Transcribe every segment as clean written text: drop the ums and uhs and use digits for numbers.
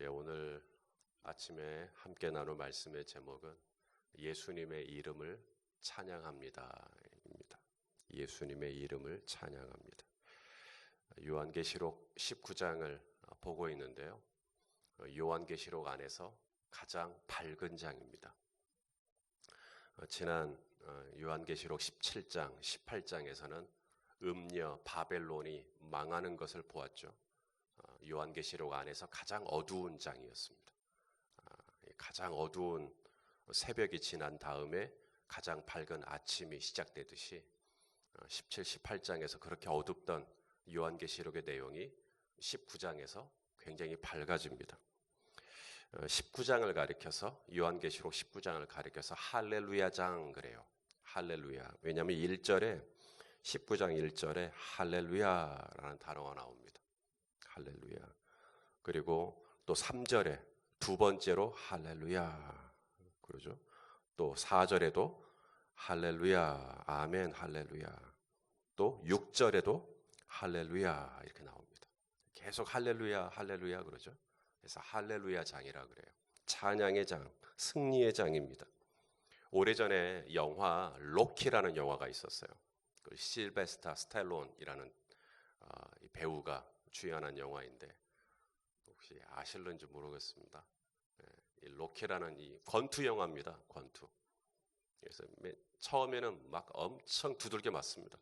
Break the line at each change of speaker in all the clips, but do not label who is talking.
오늘 아침에 함께 나눌 말씀의 제목은 예수님의 이름을 찬양합니다. 입니다. 예수님의 이름을 찬양합니다. 요한계시록 19장을 보고 있는데요. 요한계시록 안에서 가장 밝은 장입니다. 지난 요한계시록 17장, 18장에서는 음녀 바벨론이 망하는 것을 보았죠. 요한계시록 안에서 가장 어두운 장이었습니다. 가장 어두운 새벽이 지난 다음에 가장 밝은 아침이 시작되듯이 17, 18장에서 그렇게 어둡던 요한계시록의 내용이 19장에서 굉장히 밝아집니다. 19장을 가리켜서 요한계시록 19장을 가리켜서 할렐루야장 그래요. 할렐루야. 왜냐하면 1절에 19장 1절에 할렐루야라는 단어가 나옵니다. 할렐루야. 그리고 또 3절에 두 번째로 할렐루야. 그러죠. 또 4절에도 할렐루야. 아멘 할렐루야. 또 6절에도 할렐루야 이렇게 나옵니다. 계속 할렐루야 할렐루야 그러죠. 그래서 할렐루야 장이라 그래요. 찬양의 장, 승리의 장입니다. 오래전에 영화 로키라는 영화가 있었어요. 그 실베스타 스텔론이라는 배우가 주연한 영화인데 혹시 아실는지 모르겠습니다. 이 로키라는 이 권투 영화입니다. 권투. 그래서 처음에는 막 엄청 두들겨 맞습니다.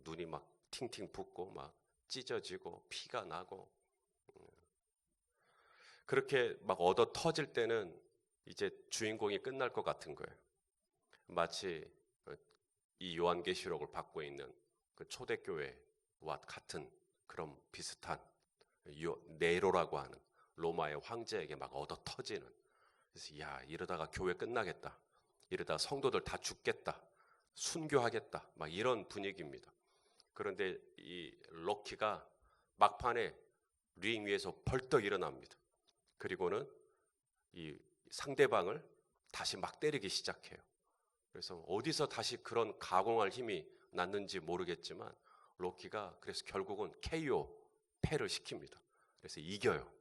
눈이 막 팅팅 붓고 막 찢어지고 피가 나고 그렇게 막 얻어 터질 때는 이제 주인공이 끝날 것 같은 거예요. 마치 이 요한계시록을 받고 있는 그 초대교회와 같은 그런 비슷한 네로라고 하는 로마의 황제에게 막 얻어 터지는. 그래서 야 이러다가 교회 끝나겠다. 이러다가 성도들 다 죽겠다. 순교하겠다. 막 이런 분위기입니다. 그런데 이 로키가 막판에 링 위에서 벌떡 일어납니다. 그리고는 이 상대방을 다시 막 때리기 시작해요. 그래서 어디서 다시 그런 가공할 힘이 났는지 모르겠지만 로키가 그래서 결국은 KO, 패를 시킵니다. 그래서 이겨요.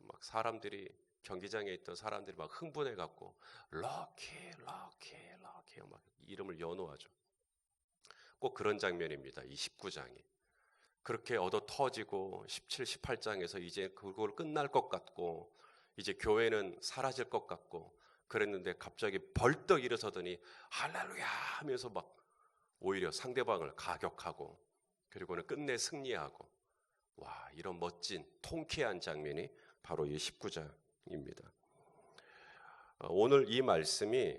막 사람들이 경기장에 있던 사람들이 막 흥분해 갖고 럭키 막 이름을 연호하죠. 꼭 그런 장면입니다. 이 19장이. 그렇게 얻어 터지고 17, 18장에서 이제 그걸 끝날 것 같고 이제 교회는 사라질 것 같고 그랬는데 갑자기 벌떡 일어서더니 할렐루야 하면서 막 오히려 상대방을 가격하고 그리고는 끝내 승리하고 와 이런 멋진 통쾌한 장면이 바로 이 19장입니다. 오늘 이 말씀이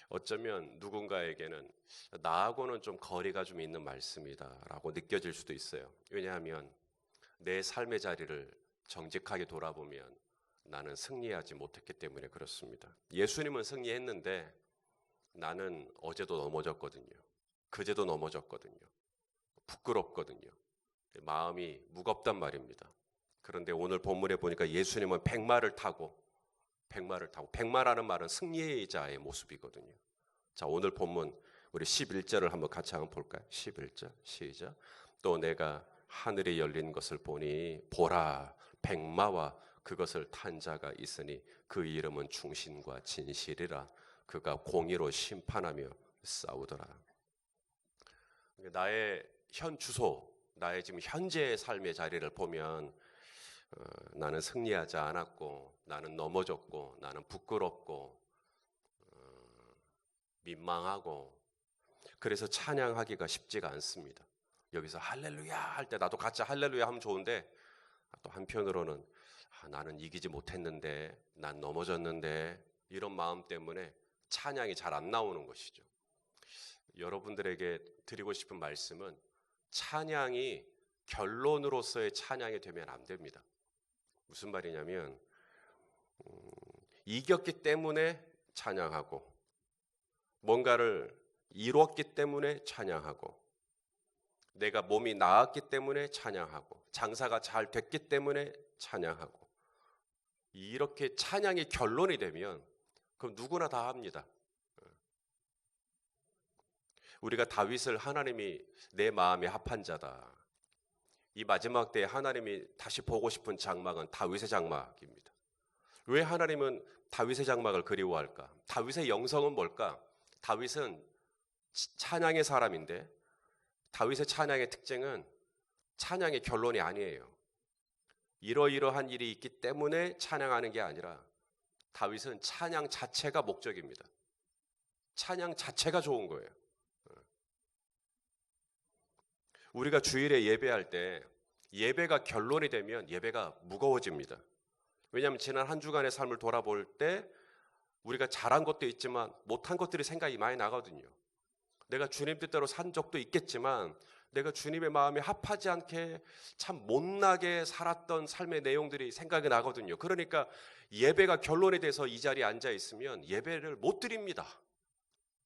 어쩌면 누군가에게는 나하고는 좀 거리가 좀 있는 말씀이다라고 느껴질 수도 있어요. 왜냐하면 내 삶의 자리를 정직하게 돌아보면 나는 승리하지 못했기 때문에 그렇습니다. 예수님은 승리했는데 나는 어제도 넘어졌거든요. 그제도 넘어졌거든요. 부끄럽거든요. 마음이 무겁단 말입니다. 그런데 오늘 본문에 보니까 예수님은 백마를 타고 백마라는 말은 승리의 자의 모습이거든요. 자, 오늘 본문 우리 11절을 한번 같이 한번 볼까요? 11절 시작. 또 내가 하늘이 열린 것을 보니 보라 백마와 그것을 탄 자가 있으니 그 이름은 충신과 진실이라. 그가 공의로 심판하며 싸우더라. 나의 현 주소, 나의 지금 현재의 삶의 자리를 보면 나는 승리하지 않았고 나는 넘어졌고 나는 부끄럽고 민망하고 그래서 찬양하기가 쉽지가 않습니다. 여기서 할렐루야 할 때 나도 같이 할렐루야 하면 좋은데 또 한편으로는 나는 이기지 못했는데 난 넘어졌는데 이런 마음 때문에 찬양이 잘 안 나오는 것이죠. 여러분들에게 드리고 싶은 말씀은 찬양이 결론으로서의 찬양이 되면 안 됩니다. 무슨 말이냐면 이겼기 때문에 찬양하고 뭔가를 이루었기 때문에 찬양하고 내가 몸이 나았기 때문에 찬양하고 장사가 잘 됐기 때문에 찬양하고 이렇게 찬양이 결론이 되면 그럼 누구나 다 합니다. 우리가 다윗을 하나님이 내 마음에 합한 자다 이 마지막 때에 하나님이 다시 보고 싶은 장막은 다윗의 장막입니다. 왜 하나님은 다윗의 장막을 그리워할까? 다윗의 영성은 뭘까? 다윗은 찬양의 사람인데 다윗의 찬양의 특징은 찬양의 결론이 아니에요. 이러이러한 일이 있기 때문에 찬양하는 게 아니라 다윗은 찬양 자체가 목적입니다. 찬양 자체가 좋은 거예요. 우리가 주일에 예배할 때 예배가 결론이 되면 예배가 무거워집니다. 왜냐하면 지난 한 주간의 삶을 돌아볼 때 우리가 잘한 것도 있지만 못한 것들이 생각이 많이 나거든요. 내가 주님 뜻대로 산 적도 있겠지만 내가 주님의 마음에 합하지 않게 참 못나게 살았던 삶의 내용들이 생각이 나거든요. 그러니까 예배가 결론이 돼서 이 자리에 앉아 있으면 예배를 못 드립니다.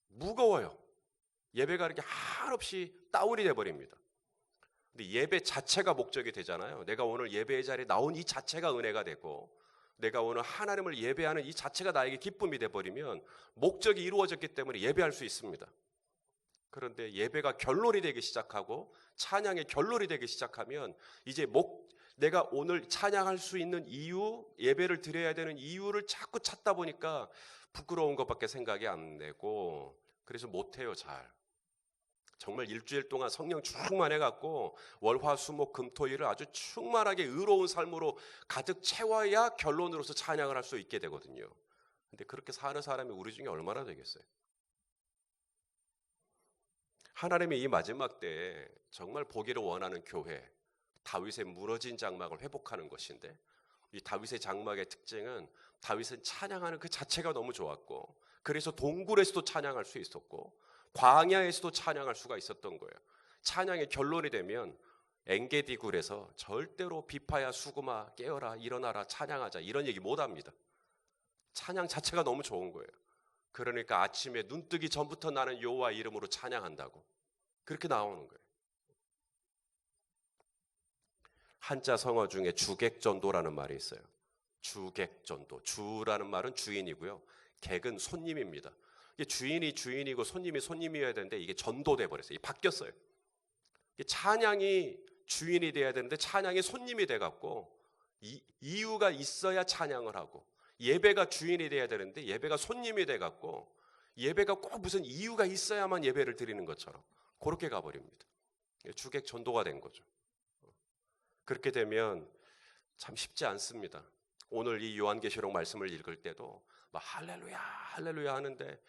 무거워요. 예배가 이렇게 한없이 다운이 돼버립니다. 근데 예배 자체가 목적이 되잖아요. 내가 오늘 예배의 자리에 나온 이 자체가 은혜가 되고 내가 오늘 하나님을 예배하는 이 자체가 나에게 기쁨이 돼버리면 목적이 이루어졌기 때문에 예배할 수 있습니다. 그런데 예배가 결론이 되기 시작하고 찬양의 결론이 되기 시작하면 이제 내가 오늘 찬양할 수 있는 이유, 예배를 드려야 되는 이유를 자꾸 찾다 보니까 부끄러운 것밖에 생각이 안 나고 그래서 못해요. 잘. 정말 일주일 동안 성령 충만해갖고 월화수목금토일을 아주 충만하게 의로운 삶으로 가득 채워야 결론으로서 찬양을 할 수 있게 되거든요. 근데 그렇게 사는 사람이 우리 중에 얼마나 되겠어요? 하나님이 이 마지막 때에 정말 보기를 원하는 교회, 다윗의 무너진 장막을 회복하는 것인데 이 다윗의 장막의 특징은 다윗은 찬양하는 그 자체가 너무 좋았고 그래서 동굴에서도 찬양할 수 있었고 광야에서도 찬양할 수가 있었던 거예요. 찬양의 결론이 되면 엔게디 굴에서 절대로 비파야 수구마 깨어라 일어나라 찬양하자 이런 얘기 못합니다. 찬양 자체가 너무 좋은 거예요. 그러니까 아침에 눈 뜨기 전부터 나는 여호와 이름으로 찬양한다고 그렇게 나오는 거예요. 한자 성어 중에 주객전도라는 말이 있어요. 주객전도. 주라는 말은 주인이고요. 객은 손님입니다. 이게 주인이 주인이고 손님이 손님이어야 되는데 이게 전도돼 버렸어요. 이게 바뀌었어요. 이게 찬양이 주인이 돼야 되는데 찬양이 손님이 돼 갖고 이유가 있어야 찬양을 하고 예배가 주인이 돼야 되는데 예배가 손님이 돼 갖고 예배가 꼭 무슨 이유가 있어야만 예배를 드리는 것처럼 그렇게 가버립니다. 주객 전도가 된 거죠. 그렇게 되면 참 쉽지 않습니다. 오늘 이 요한계시록 말씀을 읽을 때도 막 할렐루야 할렐루야 하는데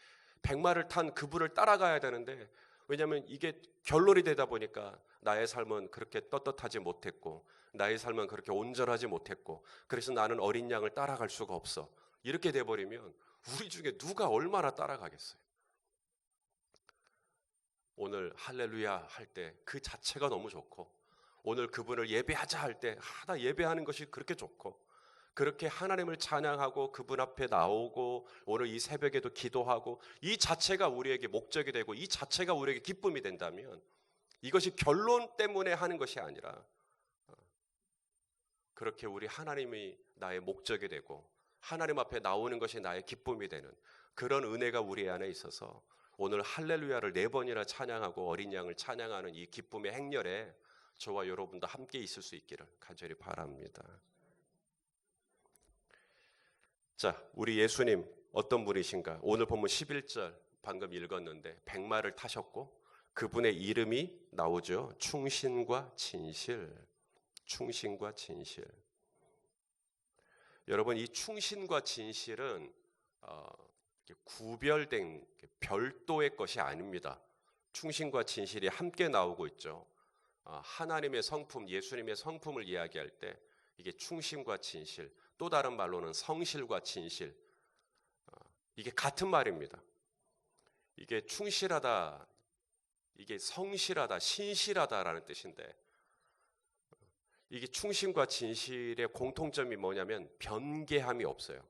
백마를 탄 그분을 따라가야 되는데 왜냐하면 이게 결론이 되다 보니까 나의 삶은 그렇게 떳떳하지 못했고 나의 삶은 그렇게 온전하지 못했고 그래서 나는 어린 양을 따라갈 수가 없어. 이렇게 돼버리면 우리 중에 누가 얼마나 따라가겠어요. 오늘 할렐루야 할 때 그 자체가 너무 좋고 오늘 그분을 예배하자 할 때 나 예배하는 것이 그렇게 좋고 그렇게 하나님을 찬양하고 그분 앞에 나오고 오늘 이 새벽에도 기도하고 이 자체가 우리에게 목적이 되고 이 자체가 우리에게 기쁨이 된다면 이것이 결론 때문에 하는 것이 아니라 그렇게 우리 하나님이 나의 목적이 되고 하나님 앞에 나오는 것이 나의 기쁨이 되는 그런 은혜가 우리 안에 있어서 오늘 할렐루야를 4번이나 찬양하고 어린 양을 찬양하는 이 기쁨의 행렬에 저와 여러분도 함께 있을 수 있기를 간절히 바랍니다. 자, 우리 예수님 어떤 분이신가? 오늘 본문 11절 방금 읽었는데 백마를 타셨고 그분의 이름이 나오죠. 충신과 진실. 충신과 진실. 여러분 이 충신과 진실은 구별된 별도의 것이 아닙니다. 충신과 진실이 함께 나오고 있죠. 하나님의 성품, 예수님의 성품을 이야기할 때 이게 충신과 진실, 또 다른 말로는 성실과 진실, 이게 같은 말입니다. 이게 충실하다, 이게 성실하다, 신실하다라는 뜻인데 이게 충신과 진실의 공통점이 뭐냐면 변개함이 없어요.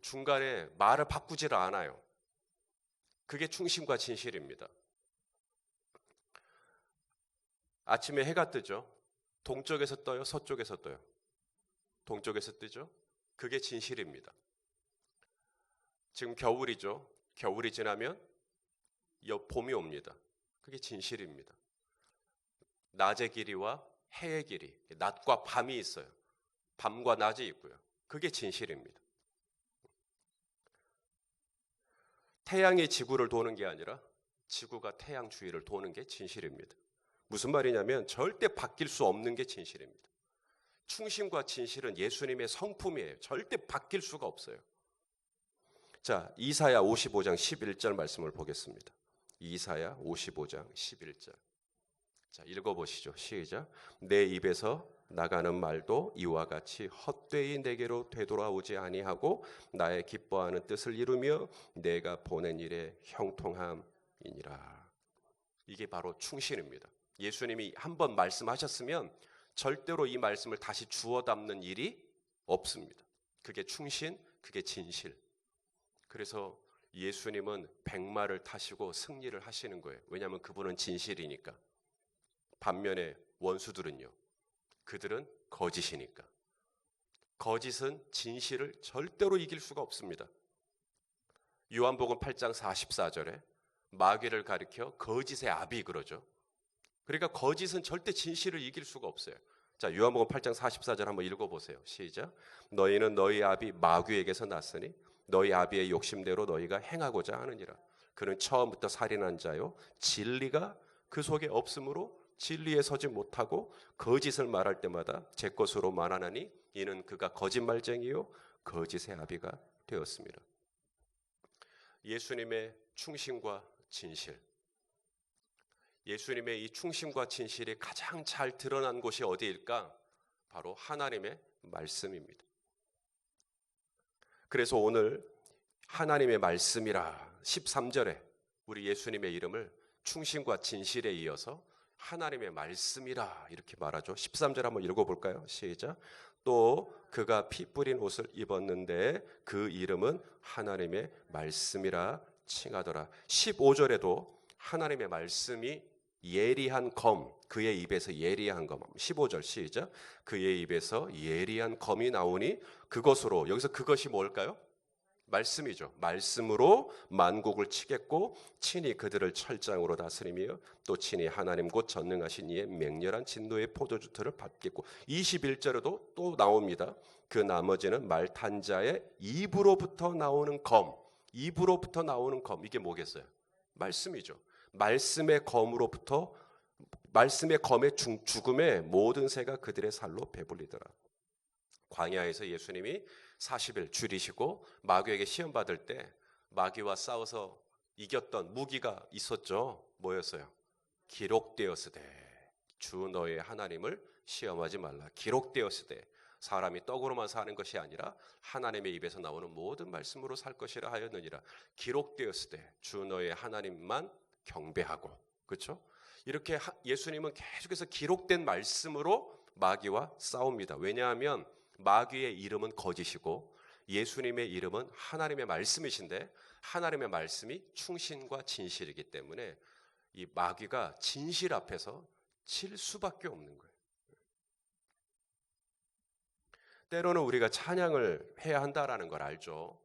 중간에 말을 바꾸지를 않아요. 그게 충신과 진실입니다. 아침에 해가 뜨죠. 동쪽에서 떠요? 서쪽에서 떠요? 동쪽에서 뜨죠? 그게 진실입니다. 지금 겨울이죠. 겨울이 지나면 봄이 옵니다. 그게 진실입니다. 낮의 길이와 해의 길이, 낮과 밤이 있어요. 밤과 낮이 있고요. 그게 진실입니다. 태양이 지구를 도는 게 아니라 지구가 태양 주위를 도는 게 진실입니다. 무슨 말이냐면 절대 바뀔 수 없는 게 진실입니다. 충심과 진실은 예수님의 성품이에요. 절대 바뀔 수가 없어요. 자, 이사야 55장 11절 말씀을 보겠습니다. 이사야 55장 11절. 자, 읽어보시죠. 시작. 내 입에서 나가는 말도 이와 같이 헛되이 내게로 되돌아오지 아니하고 나의 기뻐하는 뜻을 이루며 내가 보낸 일에 형통함이니라. 이게 바로 충신입니다. 예수님이 한번 말씀하셨으면 절대로 이 말씀을 다시 주워 담는 일이 없습니다. 그게 충신, 그게 진실. 그래서 예수님은 백마를 타시고 승리를 하시는 거예요. 왜냐하면 그분은 진실이니까. 반면에 원수들은요, 그들은 거짓이니까. 거짓은 진실을 절대로 이길 수가 없습니다. 요한복음 8장 44절에 마귀를 가리켜 거짓의 아비 그러죠. 그러니까 거짓은 절대 진실을 이길 수가 없어요. 자, 요한복음 8장 44절 한번 읽어보세요. 시작. 너희는 너희 아비 마귀에게서 났으니 너희 아비의 욕심대로 너희가 행하고자 하느니라. 그는 처음부터 살인한 자요 진리가 그 속에 없으므로 진리에 서지 못하고 거짓을 말할 때마다 제 것으로 말하나니 이는 그가 거짓말쟁이요 거짓의 아비가 되었습니다. 예수님의 충심과 진실, 예수님의 이 충심과 진실이 가장 잘 드러난 곳이 어디일까? 바로 하나님의 말씀입니다. 그래서 오늘 하나님의 말씀이라 13절에 우리 예수님의 이름을 충심과 진실에 이어서 하나님의 말씀이라 이렇게 말하죠. 13절 한번 읽어볼까요? 시작. 또 그가 피 뿌린 옷을 입었는데 그 이름은 하나님의 말씀이라 칭하더라. 15절에도 하나님의 말씀이 예리한 검, 그의 입에서 예리한 검. 15절 시작. 그의 입에서 예리한 검이 나오니 그것으로, 여기서 그것이 뭘까요? 말씀이죠. 말씀으로 만국을 치겠고 친히 그들을 철장으로 다스리며 또 친히 하나님 곧 전능하신 이의 맹렬한 진노의 포도주 틀을 밟겠고 21절에도 또 나옵니다. 그 나머지는 말탄 자의 입으로부터 나오는 검, 입으로부터 나오는 검, 이게 뭐겠어요? 말씀이죠. 말씀의 검으로부터, 말씀의 검의 죽음에 모든 새가 그들의 살로 배불리더라. 광야에서 예수님이 40일 줄이시고 마귀에게 시험 받을 때 마귀와 싸워서 이겼던 무기가 있었죠. 뭐였어요? 기록되었으되 주 너의 하나님을 시험하지 말라. 기록되었으되 사람이 떡으로만 사는 것이 아니라 하나님의 입에서 나오는 모든 말씀으로 살 것이라 하였느니라. 기록되었으되 주 너의 하나님만 경배하고, 그렇죠? 이렇게 예수님은 계속해서 기록된 말씀으로 마귀와 싸웁니다. 왜냐하면 마귀의 이름은 거짓이고 예수님의 이름은 하나님의 말씀이신데 하나님의 말씀이 충신과 진실이기 때문에 이 마귀가 진실 앞에서 질 수밖에 없는 거예요. 때로는 우리가 찬양을 해야 한다라는 걸 알죠.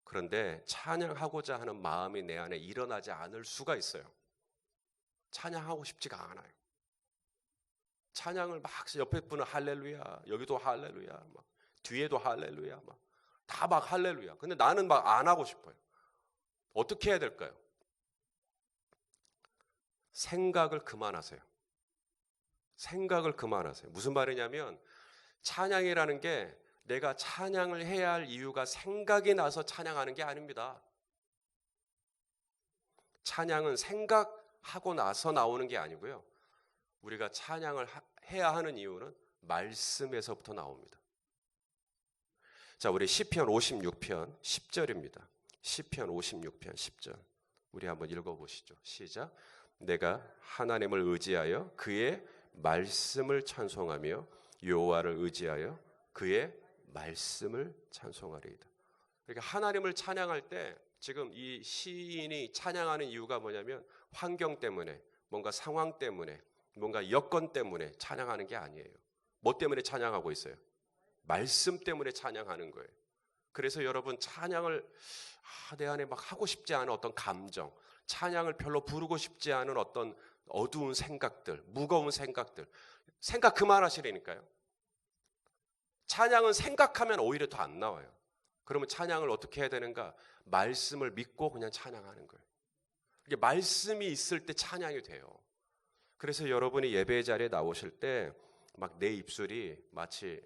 그런데 찬양하고자 하는 마음이 내 안에 일어나지 않을 수가 있어요. 찬양하고 싶지가 않아요. 찬양을 막 옆에 분은 할렐루야, 여기도 할렐루야, 막 뒤에도 할렐루야, 막 다 막 할렐루야. 근데 나는 막 안 하고 싶어요. 어떻게 해야 될까요? 생각을 그만하세요. 생각을 그만하세요. 무슨 말이냐면 찬양이라는 게 내가 찬양을 해야 할 이유가 생각이 나서 찬양하는 게 아닙니다. 찬양은 생각하고 나서 나오는 게 아니고요. 우리가 찬양을 해야 하는 이유는 말씀에서부터 나옵니다. 자, 우리 시편 56편 10절입니다. 시편 56편 10절. 우리 한번 읽어보시죠. 시작. 내가 하나님을 의지하여 그의 말씀을 찬송하며 여호와를 의지하여 그의 말씀을 찬송하리이다. 그러니까 하나님을 찬양할 때 지금 이 시인이 찬양하는 이유가 뭐냐면 환경 때문에, 뭔가 상황 때문에, 뭔가 여건 때문에 찬양하는 게 아니에요. 뭐 때문에 찬양하고 있어요? 말씀 때문에 찬양하는 거예요. 그래서 여러분 찬양을 내 안에 막 하고 싶지 않은 어떤 감정, 찬양을 별로 부르고 싶지 않은 어떤 어두운 생각들, 무거운 생각들, 생각 그만하시라니까요. 찬양은 생각하면 오히려 더 안 나와요. 그러면 찬양을 어떻게 해야 되는가? 말씀을 믿고 그냥 찬양하는 거예요. 이게 말씀이 있을 때 찬양이 돼요. 그래서 여러분이 예배 자리에 나오실 때 막 내 입술이 마치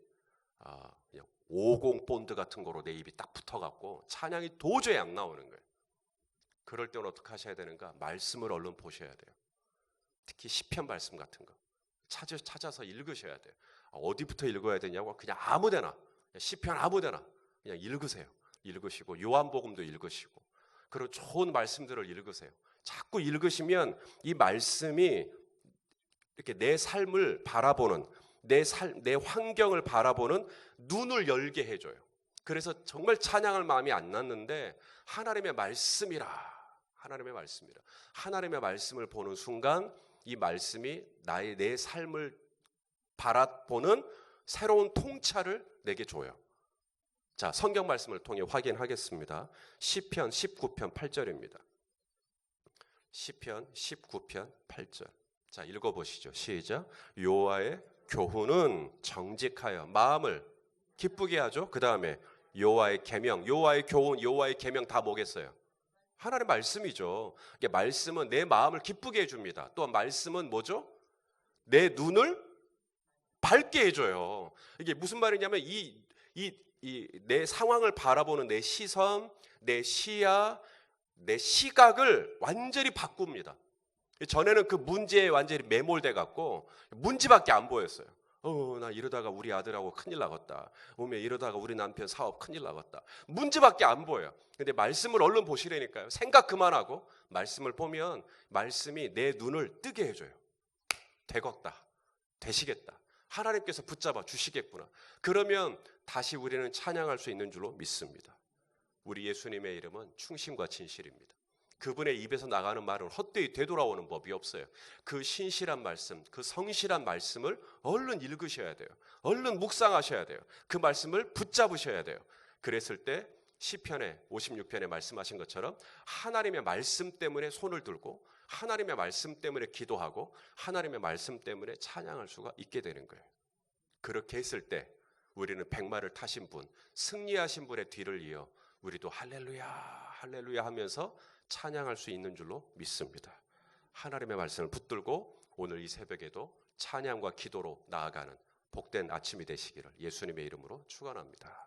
그냥 50 본드 같은 거로 내 입이 딱 붙어갖고 찬양이 도저히 안 나오는 거예요. 그럴 때는 어떻게 하셔야 되는가? 말씀을 얼른 보셔야 돼요. 특히 시편 말씀 같은 거 찾아서 읽으셔야 돼요. 어디부터 읽어야 되냐고 그냥 아무데나, 시편 아무데나 그냥 읽으세요. 읽으시고 요한복음도 읽으시고 그리고 좋은 말씀들을 읽으세요. 자꾸 읽으시면 이 말씀이 이렇게 내 삶을 바라보는, 내 환경을 바라보는 눈을 열게 해줘요. 그래서 정말 찬양할 마음이 안 났는데 하나님의 말씀이라, 하나님의 말씀을 보는 순간 이 말씀이 내 삶을 바라보는 새로운 통찰을 내게 줘요. 자, 성경 말씀을 통해 확인하겠습니다. 시편 19편 8절입니다. 시편 19편 8절. 자, 읽어보시죠. 시작. 여호와의 교훈은 정직하여 마음을 기쁘게 하죠. 그 다음에 여호와의 계명, 여호와의 교훈, 여호와의 계명 다 뭐겠어요? 하나님의 말씀이죠. 이게 말씀은 내 마음을 기쁘게 해줍니다. 또 말씀은 뭐죠? 내 눈을 밝게 해줘요. 이게 무슨 말이냐면 내 상황을 바라보는 내 시선, 내 시야, 내 시각을 완전히 바꿉니다. 전에는 그 문제에 완전히 매몰돼 갖고 문제밖에 안 보였어요. 나 이러다가 우리 아들하고 큰일 나겠다. 이러다가 우리 남편 사업 큰일 나겠다. 문제밖에 안 보여요. 근데 말씀을 얼른 보시라니까요. 생각 그만하고 말씀을 보면 말씀이 내 눈을 뜨게 해줘요. 되겠다. 되시겠다. 하나님께서 붙잡아 주시겠구나. 그러면 다시 우리는 찬양할 수 있는 줄로 믿습니다. 우리 예수님의 이름은 충심과 진실입니다. 그분의 입에서 나가는 말은 헛되이 되돌아오는 법이 없어요. 그 신실한 말씀, 그 성실한 말씀을 얼른 읽으셔야 돼요. 얼른 묵상하셔야 돼요. 그 말씀을 붙잡으셔야 돼요. 그랬을 때 시편에 56편에 말씀하신 것처럼 하나님의 말씀 때문에 손을 들고 하나님의 말씀 때문에 기도하고 하나님의 말씀 때문에 찬양할 수가 있게 되는 거예요. 그렇게 했을 때 우리는 백마를 타신 분, 승리하신 분의 뒤를 이어 우리도 할렐루야 할렐루야 하면서 찬양할 수 있는 줄로 믿습니다. 하나님의 말씀을 붙들고 오늘 이 새벽에도 찬양과 기도로 나아가는 복된 아침이 되시기를 예수님의 이름으로 축원합니다.